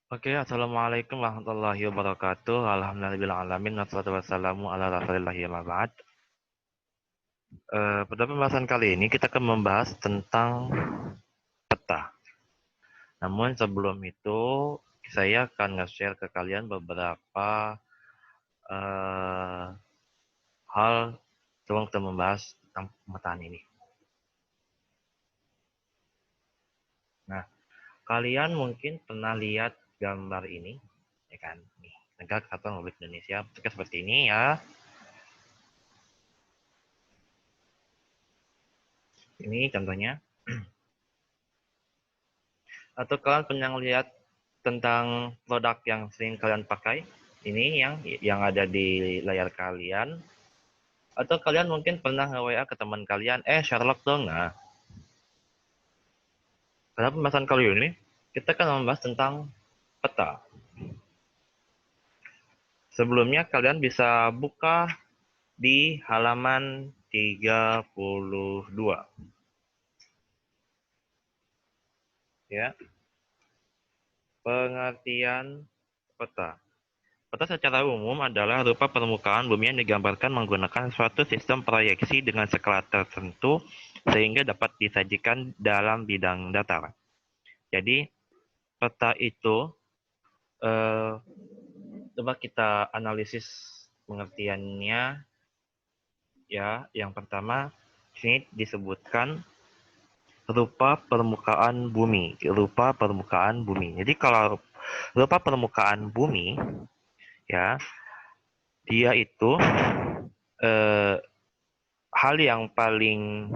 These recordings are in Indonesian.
Oke, assalamualaikum warahmatullahi wabarakatuh. Alhamdulillahirobbilalamin. Wassalatu wassalamu ala rasulillahi wa ba'd. Pada pembahasan kali ini kita akan membahas tentang peta. Namun sebelum itu, saya akan nge-share ke kalian beberapa uh, hal sebelum kita membahas tentang pemetaan ini. Nah, kalian mungkin pernah lihat gambar ini, ya kan? Nih, Negara Kesatuan Republik Indonesia bentuknya seperti ini ya. Ini contohnya. Atau kalian pernah lihat tentang produk yang sering kalian pakai? Ini yang ada di layar kalian. Atau kalian mungkin pernah nge-WA ke teman kalian, Sherlock dong. Nah, pada pembahasan kali ini, kita akan membahas tentang peta. Sebelumnya kalian bisa buka di halaman 32. Ya. Pengertian peta. Peta secara umum adalah rupa permukaan bumi yang digambarkan menggunakan suatu sistem proyeksi dengan skala tertentu sehingga dapat disajikan dalam bidang datar. Jadi, peta itu coba kita analisis pengertiannya ya. Yang pertama, sini disebutkan rupa permukaan bumi, rupa permukaan bumi. Jadi kalau rupa permukaan bumi ya, dia itu hal yang paling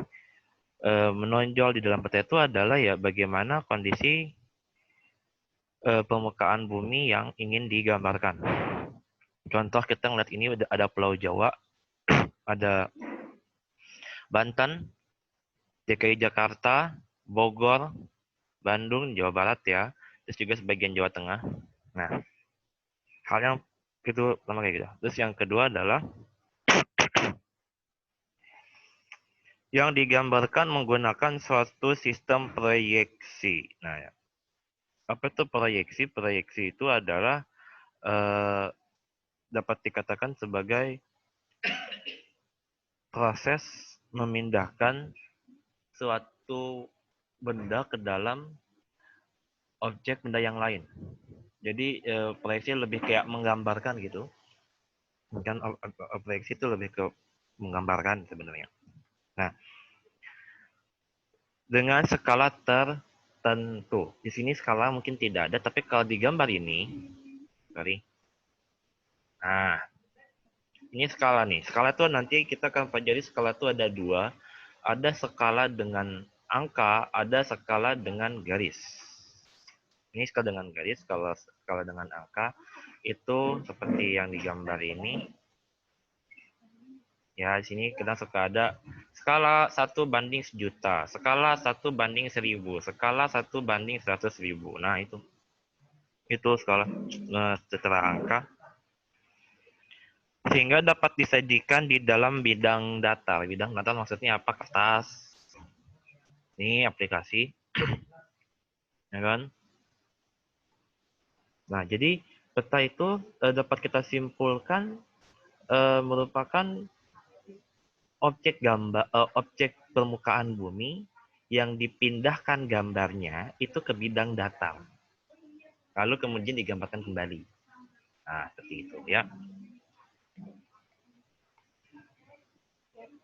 menonjol di dalam peta itu adalah ya bagaimana kondisi permukaan bumi yang ingin digambarkan. Contoh kita ngeliat ini ada Pulau Jawa, ada Banten, DKI Jakarta, Bogor, Bandung, Jawa Barat ya, terus juga sebagian Jawa Tengah. Nah, hal yang itu pertama kayak gitu. Terus yang kedua adalah yang digambarkan menggunakan suatu sistem proyeksi. Nah, ya. Apa itu proyeksi? Proyeksi itu adalah dapat dikatakan sebagai proses memindahkan suatu benda ke dalam objek benda yang lain. Jadi proyeksi lebih kayak menggambarkan gitu. Kan proyeksi itu lebih ke menggambarkan sebenarnya. Nah, dengan skala tertentu. Di sini skala mungkin tidak ada, tapi kalau di gambar ini, nah, ini skala nih. Skala itu nanti kita akan pelajari skala itu ada dua. Ada skala dengan angka, ada skala dengan garis. Ini skala dengan garis, kalau skala dengan angka itu seperti yang digambar ini. Ya, di sini kita suka ada skala 1 banding 1.000.000, skala 1 banding 1.000, skala 1 banding 100.000. Nah, itu skala secara angka. Sehingga dapat disajikan di dalam bidang datar. Bidang datar maksudnya apa? Kertas. Ini aplikasi. Ya kan? Nah, jadi peta itu dapat kita simpulkan merupakan objek permukaan bumi yang dipindahkan gambarnya itu ke bidang datar. Lalu kemudian digambarkan kembali. Nah, seperti itu ya.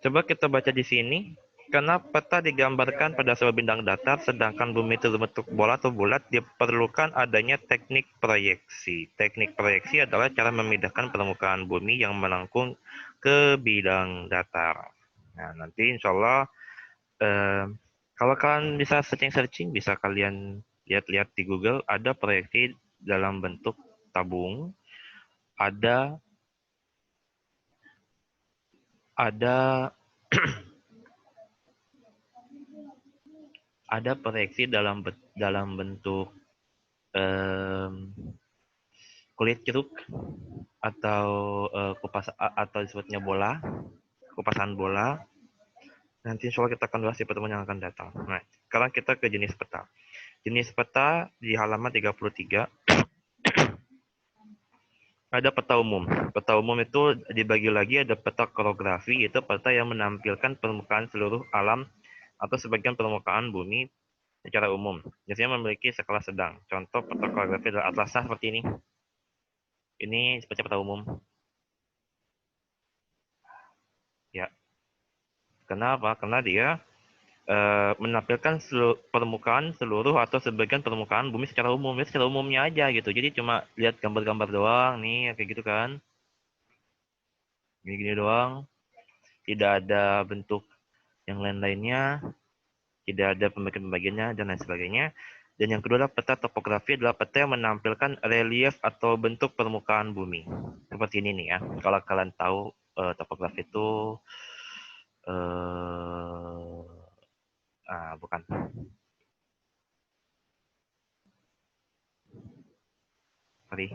Coba kita baca di sini. Karena peta digambarkan pada sebuah bidang datar, sedangkan bumi itu berbentuk bola atau bulat, diperlukan adanya teknik proyeksi. Teknik proyeksi adalah cara memindahkan permukaan bumi yang melengkung ke bidang datar. Nah, nanti insya Allah, kalau kalian bisa searching-searching, bisa kalian lihat-lihat di Google, ada proyeksi dalam bentuk tabung, ada ada proyeksi dalam bentuk kulit jeruk atau kupas atau disebutnya bola, kupasan bola. Nanti insya Allah kita akan bahas di pertemuan yang akan datang. Nah, sekarang kita ke jenis peta. Jenis peta di halaman 33. Ada peta umum. Peta umum itu dibagi lagi ada peta korografi, yaitu peta yang menampilkan permukaan seluruh alam atau sebagian permukaan bumi secara umum. Biasanya memiliki skala sedang. Contoh peta korografi adalah atlasnya seperti ini. Ini seperti peta umum. Ya, kenapa? Karena dia menampilkan permukaan seluruh atau sebagian permukaan bumi secara umum. Ya, secara umumnya aja gitu. Jadi cuma lihat gambar-gambar doang nih, kayak gitu kan. Gini-gini doang. Tidak ada bentuk yang lain-lainnya. Tidak ada pembagian-pembagiannya, dan lain sebagainya. Dan yang kedua adalah peta topografi, adalah peta yang menampilkan relief atau bentuk permukaan bumi. Seperti ini nih ya. Kalau kalian tahu topografi itu bukan. Sorry.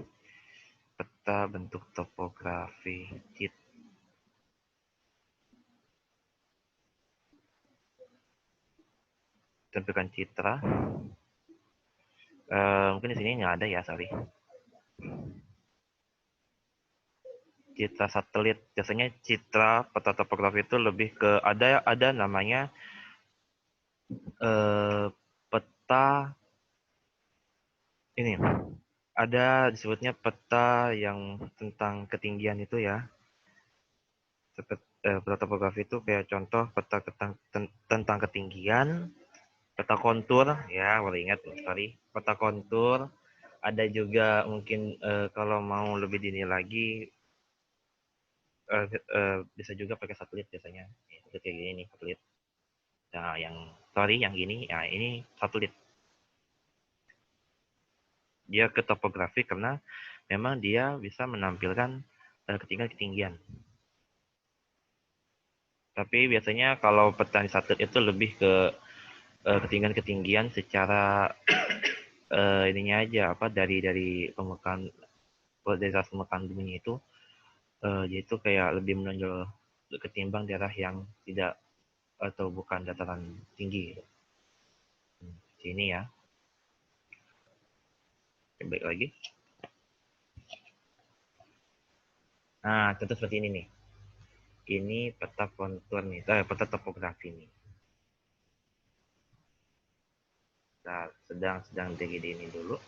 Peta bentuk topografi. Tampilkan citra. Mungkin di sini nggak ada ya, sorry. Citra satelit. Biasanya citra peta topografi itu lebih ke ada namanya peta ini. Ada disebutnya peta yang tentang ketinggian itu ya. Peta topografi itu kayak contoh peta tentang ketinggian, peta kontur ya, baru ingat sorry, peta kontur. Ada juga mungkin kalau mau lebih dini lagi bisa juga pakai satelit biasanya. Satelit kayak gini nih, satelit. Nah, yang gini, ya ini satelit. Dia ke topografi karena memang dia bisa menampilkan ketinggian-ketinggian. Tapi biasanya kalau petani satelit itu lebih ke ketinggian-ketinggian secara ininya aja apa dari permukaan dari atas permukaan bumi itu yaitu kayak lebih menonjol ketimbang daerah yang tidak atau bukan dataran tinggi. Sini ya. Baik lagi. Nah, contoh seperti ini nih. Ini peta kontur nih, peta topografi nih. Nah, sedang tinggi ini dulu.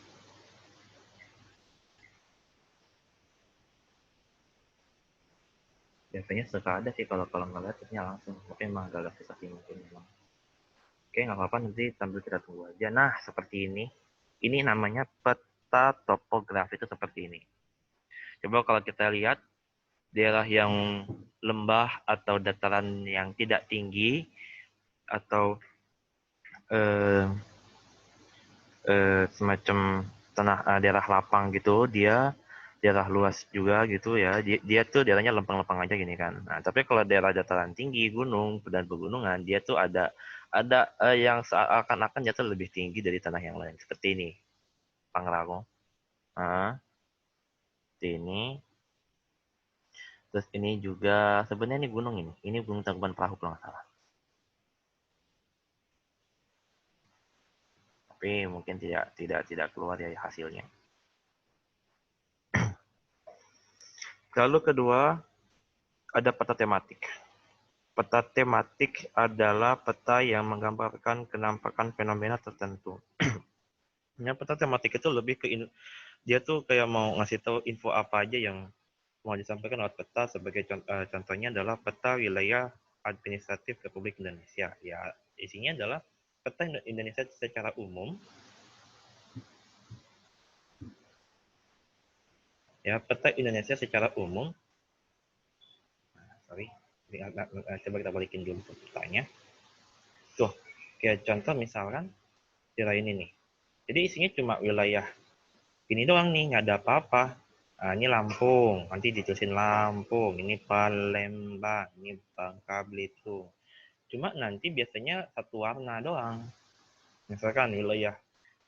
Biasanya suka ada sih kalau ngeliat terusnya langsung, tapi emang agak susah sih mungkin memang. Oke, nggak apa-apa, nanti sambil kita tunggu aja. Nah, seperti ini. Ini namanya peta topografi itu seperti ini. Coba kalau kita lihat daerah yang lembah atau dataran yang tidak tinggi atau eh, semacam tanah daerah lapang gitu, dia daerah luas juga gitu ya. Dia tuh daerahnya lempeng-lempeng aja gini kan. Nah, tapi kalau daerah dataran tinggi, gunung dan pegunungan, dia tuh ada yang seakan-akan jatuh lebih tinggi dari tanah yang lain. Seperti ini, Pangrango. Nah, seperti ini. Terus ini juga sebenarnya ini gunung ini. Ini Gunung Tangkuban Perahu kalau nggak salah. Tapi mungkin tidak keluar ya hasilnya. Lalu kedua ada peta tematik. Peta tematik adalah peta yang menggambarkan kenampakan fenomena tertentu. Ya, peta tematik itu lebih ke dia tuh kayak mau ngasih tahu info apa aja yang mau disampaikan lewat peta. Sebagai contohnya adalah peta wilayah administratif Republik Indonesia. Ya, isinya adalah peta Indonesia secara umum. Ya, peta Indonesia secara umum. Sorry, coba kita balikin dulu petanya. Tuh, kayak contoh misalkan daerah ini nih. Jadi isinya cuma wilayah ini doang nih, nggak ada apa-apa. Nah, ini Lampung, nanti ditulisin Lampung, ini Palembang, ini Bangka Belitung. Cuma nanti biasanya satu warna doang. Misalkan wilayah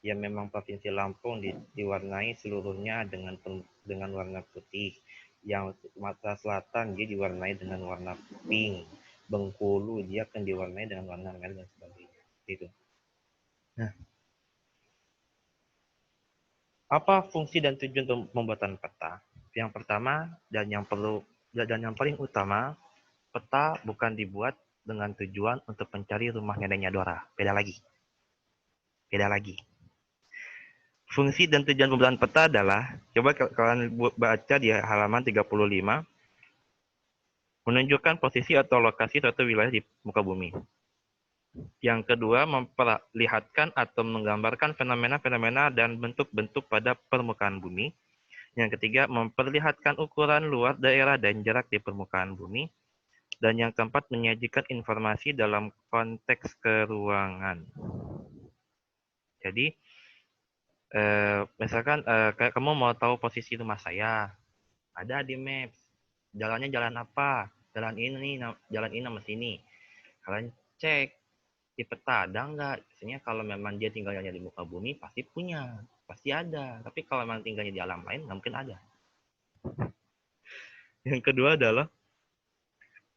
yang memang provinsi Lampung diwarnai seluruhnya dengan warna putih. Yang Sumatera Selatan dia diwarnai dengan warna pink. Bengkulu dia akan diwarnai dengan warna merah dan sebagainya. Gitu. Nah, apa fungsi dan tujuan pembuatan peta? Yang pertama dan yang paling utama, peta bukan dibuat dengan tujuan untuk mencari rumah neneknya Dora. Beda lagi. Fungsi dan tujuan pembuatan peta adalah, coba kalian baca di halaman 35, menunjukkan posisi atau lokasi suatu wilayah di muka bumi. Yang kedua, memperlihatkan atau menggambarkan fenomena-fenomena dan bentuk-bentuk pada permukaan bumi. Yang ketiga, memperlihatkan ukuran, luas, daerah, dan jarak di permukaan bumi. Dan yang keempat, menyajikan informasi dalam konteks keruangan. Jadi, misalkan kamu mau tahu posisi rumah saya, ada di Maps. Jalannya jalan apa? Jalan ini nama sini. Kalian cek di peta ada nggak? Biasanya kalau memang dia tinggalnya di muka bumi pasti punya, pasti ada. Tapi kalau memang tinggalnya di alam lain nggak mungkin ada. Yang kedua adalah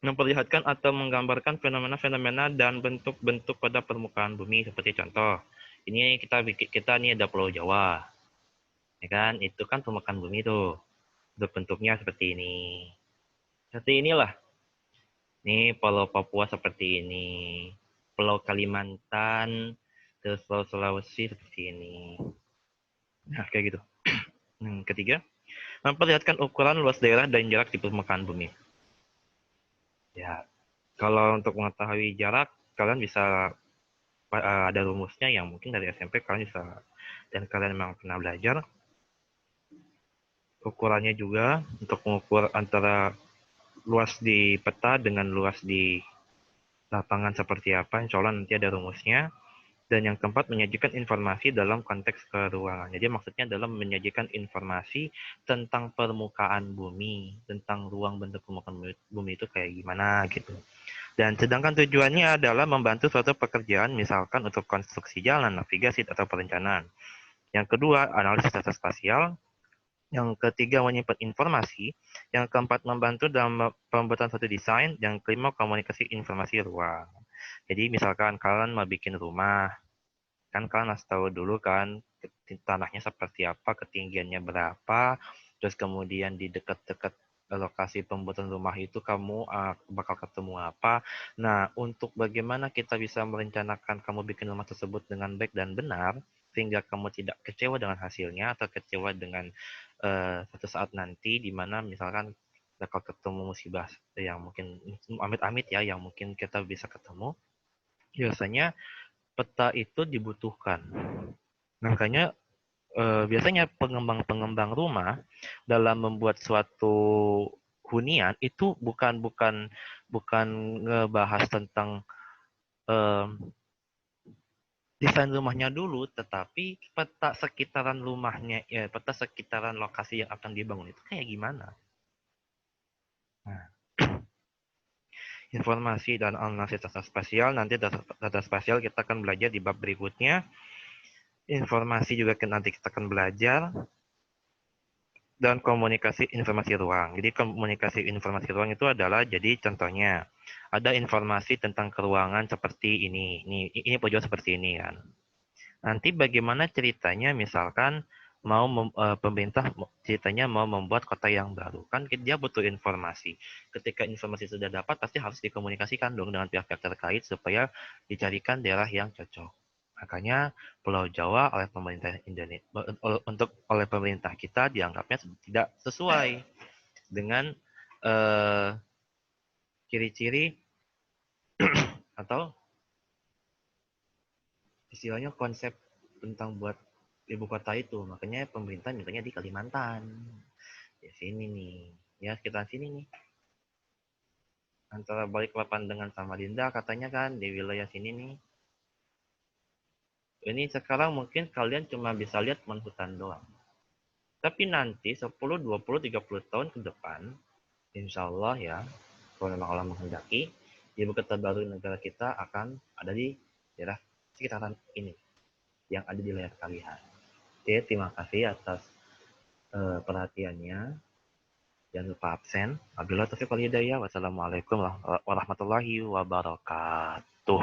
memperlihatkan atau menggambarkan fenomena-fenomena dan bentuk-bentuk pada permukaan bumi. Seperti contoh, ini kita ini ada Pulau Jawa, ya kan? Itu kan permukaan bumi tuh. Bentuknya seperti ini. Seperti inilah. Ini Pulau Papua seperti ini. Pulau Kalimantan, terus Pulau Sulawesi seperti ini. Nah, kayak gitu. Ketiga, memperlihatkan ukuran luas daerah dan jarak di permukaan bumi. Ya, kalau untuk mengetahui jarak, kalian bisa ada rumusnya yang mungkin dari SMP kalian bisa, dan kalian memang pernah belajar. Ukurannya juga untuk mengukur antara luas di peta dengan luas di lapangan seperti apa, insya Allah nanti ada rumusnya. Dan yang keempat, menyajikan informasi dalam konteks keruangan. Jadi maksudnya dalam menyajikan informasi tentang permukaan bumi, tentang ruang bentuk permukaan bumi itu kayak gimana gitu. Dan sedangkan tujuannya adalah membantu suatu pekerjaan, misalkan untuk konstruksi jalan, navigasi, atau perencanaan. Yang kedua, analisis data spasial. Yang ketiga, menyimpan informasi. Yang keempat, membantu dalam pembuatan suatu desain. Yang kelima, komunikasi informasi ruang. Jadi misalkan kalian mau bikin rumah, kan kalian harus tahu dulu kan tanahnya seperti apa, ketinggiannya berapa, terus kemudian di dekat-dekat lokasi pembuatan rumah itu kamu bakal ketemu apa. Nah, untuk bagaimana kita bisa merencanakan kamu bikin rumah tersebut dengan baik dan benar, sehingga kamu tidak kecewa dengan hasilnya atau kecewa dengan suatu saat nanti di mana misalkan bakal ketemu musibah yang mungkin amit-amit ya, yang mungkin kita bisa ketemu. Biasanya peta itu dibutuhkan. Makanya biasanya pengembang-pengembang rumah dalam membuat suatu hunian itu bukan ngebahas tentang desain rumahnya dulu, tetapi peta sekitaran rumahnya, ya peta sekitaran lokasi yang akan dibangun itu kayak gimana. Nah, informasi dan analisis data spasial, nanti data spasial kita akan belajar di bab berikutnya. Informasi juga nanti kita akan belajar, dan komunikasi informasi ruang. Jadi komunikasi informasi ruang itu adalah, jadi contohnya ada informasi tentang keruangan seperti ini. Ini pojok seperti ini kan. Nanti bagaimana ceritanya misalkan pemerintah ceritanya mau membuat kota yang baru. Kan dia butuh informasi. Ketika informasi sudah dapat pasti harus dikomunikasikan dong dengan pihak-pihak terkait supaya dicarikan daerah yang cocok. Makanya Pulau Jawa oleh pemerintah Indonesia oleh pemerintah kita dianggapnya tidak sesuai dengan ciri-ciri atau istilahnya konsep tentang buat ibu kota itu. Makanya pemerintah mintanya di Kalimantan. Di sini nih, ya sekitar sini nih. Antara Balikpapan dengan Samarinda katanya kan di wilayah sini nih. Ini sekarang mungkin kalian cuma bisa lihat hutan doang. Tapi nanti 10, 20, 30 tahun ke depan, insya Allah ya, kalau memang Allah menghendaki, ibu kota baru negara kita akan ada di daerah sekitaran ini, yang ada di layar kalian. Oke, terima kasih atas perhatiannya. Jangan lupa absen. Wabillahi taufiq wal hidayah. Wassalamualaikum warahmatullahi wabarakatuh.